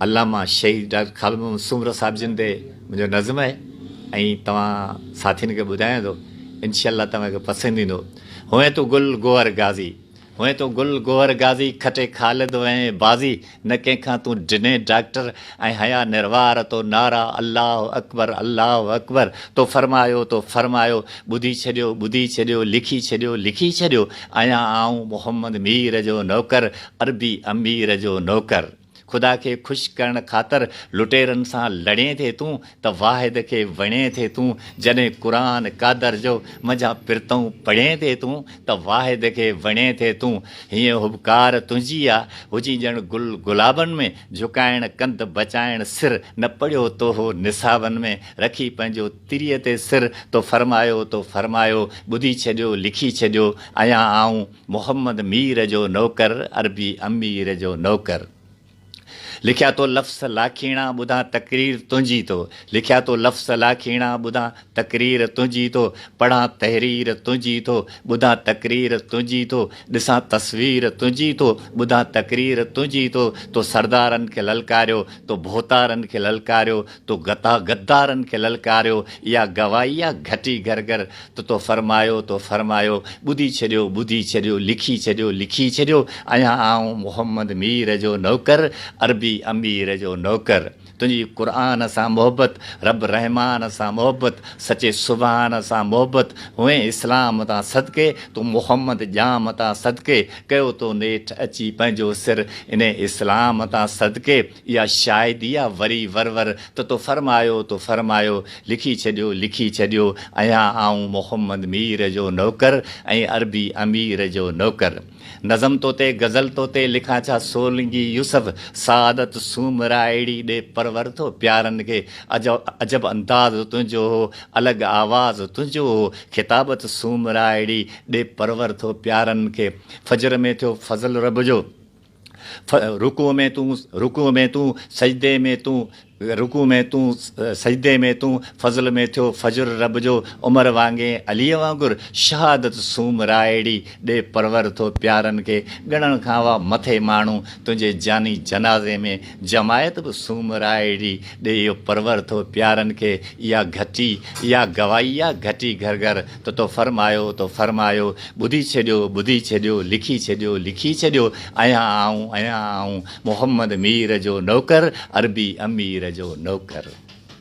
अल्लामा शहीद डॉक्टर ख़ालिद मोहम्मद सूमरा साहिब जिन ते मुंहिंजो नज़्म आहे ऐं तव्हां साथियुनि खे ॿुधायां थो इंशाअल्लाह तव्हांखे पसंदि ईंदो। हुए तो गुल गोहर गाज़ी, हुए तो गुल गोहर गाज़ी, खटे ख़ालिद ऐं बाज़ी, न कंहिंखां तूं ॾिने डॉक्टर ऐं हया निर्वार तो नारा अल्लाह अकबर तो फरमायो ॿुधी छॾियो लिखी छॾियो आहियां आऊं मोहम्मद मीर जो नौकर, अरबी अमीर जो नौकर। ख़ुदा खे ख़ुशि करण ख़ातिर लुटेरनि सां लड़े थे तूं, त वाहिद खे वणे थे तूं। जॾहिं क़ुरान कादर जो मज़ा पिरतऊं पढ़े थे तूं, त वाहिद खे वणे थे तूं। हीअं हुबकार तुंहिंजी आहे हुजी ॼण गुल गुलाबनि में, झुकाइण कंध बचाइण सिर, न पढ़ियो तो हो निसाबनि में, रखी पंहिंजो तिरीअ ते सिर, तो फरमायो ॿुधी छॾियो लिखी छॾियो आहियां आऊं मोहम्मद मीर जो नौकर, अरबी अमीर जो नौकर। लिखिया तो लफ़्ज़ लाखीणा ॿुधां तक़रीर तुंहिंजी तो, लिखिया तो लफ़्ज़ लाखीणा ॿुधां तक़रीर तुंहिंजी तो, पढ़ां तहरीर तुंहिंजी तो, ॿुधां तक़रीर तुंहिंजी तो, ॾिसां तस्वीर तुंहिंजी तो, ॿुधां तक़रीर तुंहिंजी तो। तो सरदारनि खे ललकारियो, तो भोतारनि खे ललकारियो, तो गद्दारनि खे ललकारियो, इहा गवाही आहे घटी घर तो फरमायो ॿुधी छॾियो लिखी छॾियो आहियां आऊं मोहम्मद मीर जो नौकर, अरबी अमीर जो नौकर। तुंहिंजी क़ुरान सां मोहबत, रब रहमान सां मोहबत, सचे सुभान सां मोहबत, हुए इस्लाम तां सदके, तूं मोहम्मद जाम तां सदके, कयो तो नेठि अची पंहिंजो सिर इन इस्लाम तां सदके। इहा शायदि आहे वरी वरवर, तो फरमायो लिखी छॾियो आहियां आऊं मोहम्मद मीर जो नौकर ऐं अरबी अमीर जो नौकर। नज़म तो ते गज़ल तो ते लिखां छा सोलंगी यूसुफ, सादत सूमराइड़ी ॾे परवर थो प्यारनि खे, अजब अंदाज़ तुंहिंजो हो, अलॻि आवाज़ तुंहिंजो हो, खिताबत सूमराइड़ी ॾे परवर थो प्यारनि खे। फजर में थियो फज़ल रब जो, रुकू में तूं सजदे में तूं फज़ल में थियो फजर रब जो, उमर वांगे अलीअ वांगुरु, शहादत सूमराइड़ी ॾे परवर थो प्यारनि खे। ॻणण खां वा मथे माण्हू तुंहिंजे जानी जनाज़े में, जमायत बि सूमराइड़ी ॾे इहो परवर थो प्यारनि खे। इहा गवाही आहे घटी घर तो फरमायो ॿुधी छॾियो लिखी छॾियो आहियां आऊं मोहम्मद मीर जो नौकर, अरबी अमीर जो नौकर।